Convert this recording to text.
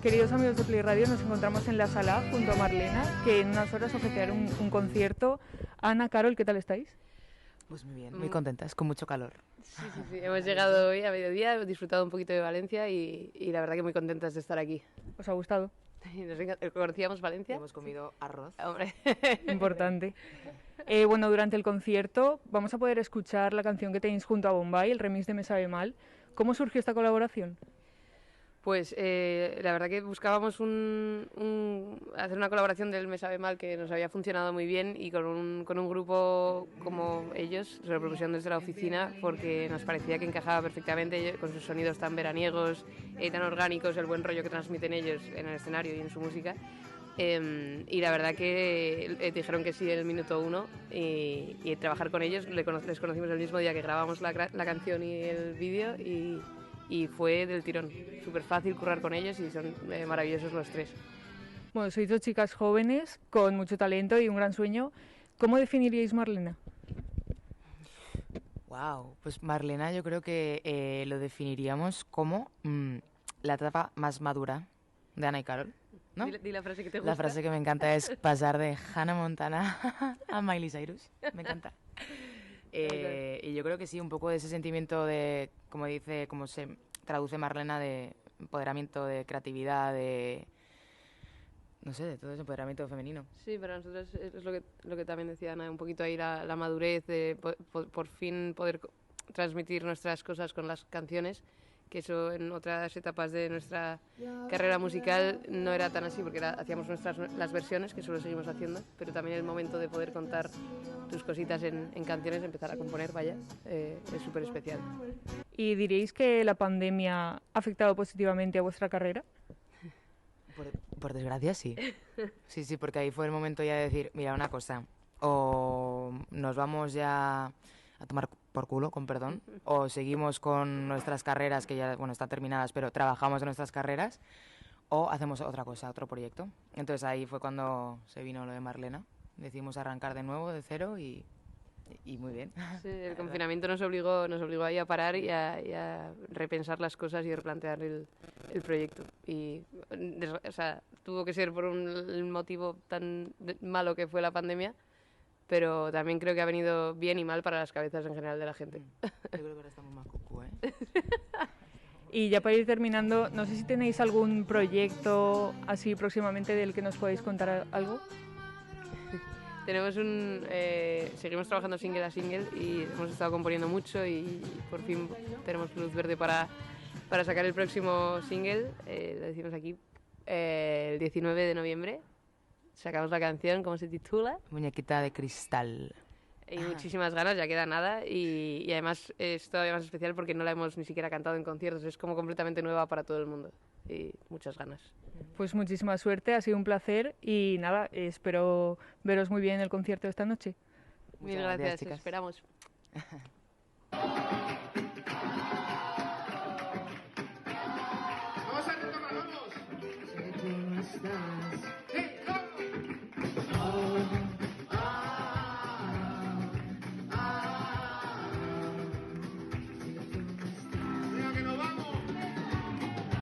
Queridos amigos de Play Radio, nos encontramos en la sala junto a Marlena, que en unas horas ofrecerá un concierto. Ana, Carol, ¿qué tal estáis? Pues muy bien, muy contentas, con mucho calor. Sí. Hemos llegado hoy a mediodía, hemos disfrutado un poquito de Valencia y la verdad que muy contentas de estar aquí. ¿Os ha gustado? ¿Conocíamos Valencia? Hemos comido arroz. Hombre. Importante. Bueno, durante el concierto vamos a poder escuchar la canción que tenéis junto a Bombay, el remix de Me Sabe Mal. ¿Cómo surgió esta colaboración? Pues la verdad que buscábamos hacer una colaboración del Me Sabe Mal que nos había funcionado muy bien y con un grupo como ellos, Repercusión desde la oficina, porque nos parecía que encajaba perfectamente con sus sonidos tan veraniegos, tan orgánicos, el buen rollo que transmiten ellos en el escenario y en su música. Y la verdad que dijeron que sí en el minuto 1 y trabajar con ellos, les conocimos el mismo día que grabamos la canción y el vídeo y fue del tirón, súper fácil currar con ellos y son maravillosos los tres. Bueno, sois dos chicas jóvenes con mucho talento y un gran sueño. ¿Cómo definiríais Marlena? Wow, pues Marlena yo creo que lo definiríamos como la etapa más madura de Ana y Carol, ¿no? Di la frase que te gusta. La frase que me encanta es pasar de Hannah Montana a Miley Cyrus, me encanta. Y yo creo que sí, un poco de ese sentimiento de, como se traduce Marlena, de empoderamiento, de creatividad, de, no sé, de todo ese empoderamiento femenino. Sí, para nosotros es lo que también decía Ana, un poquito ahí la madurez de por fin poder transmitir nuestras cosas con las canciones, que eso en otras etapas de nuestra carrera musical no era tan así, porque hacíamos las versiones, que eso lo seguimos haciendo, pero también el momento de poder contar tus cositas en canciones, empezar a componer, vaya, es súper especial. ¿Y diríais que la pandemia ha afectado positivamente a vuestra carrera? Por desgracia, sí. Sí, porque ahí fue el momento ya de decir, mira, una cosa, o nos vamos ya a tomar por culo, con perdón, o seguimos con nuestras carreras, que ya, bueno, están terminadas, pero trabajamos en nuestras carreras, o hacemos otra cosa, otro proyecto. Entonces ahí fue cuando se vino lo de Marlena. Decidimos arrancar de nuevo, de cero, y muy bien. Sí, el confinamiento nos obligó ahí a parar y a repensar las cosas y replantear el proyecto. Y, o sea, tuvo que ser por un motivo tan malo que fue la pandemia, pero también creo que ha venido bien y mal para las cabezas en general de la gente. Yo creo que ahora estamos más cucú, ¿eh? Y ya para ir terminando, no sé si tenéis algún proyecto así próximamente del que nos podáis contar algo. Tenemos seguimos trabajando single a single y hemos estado componiendo mucho y por fin tenemos luz verde para sacar el próximo single, lo decimos aquí, el 19 de noviembre. Sacamos la canción, ¿cómo se titula? Muñequita de cristal. Y muchísimas ganas, ya queda nada y además es todavía más especial porque no la hemos ni siquiera cantado en conciertos, es como completamente nueva para todo el mundo y muchas ganas. Pues muchísima suerte, ha sido un placer y nada, espero veros muy bien en el concierto de esta noche. Mil gracias, chicas. Esperamos. Vamos a retomar, vamos.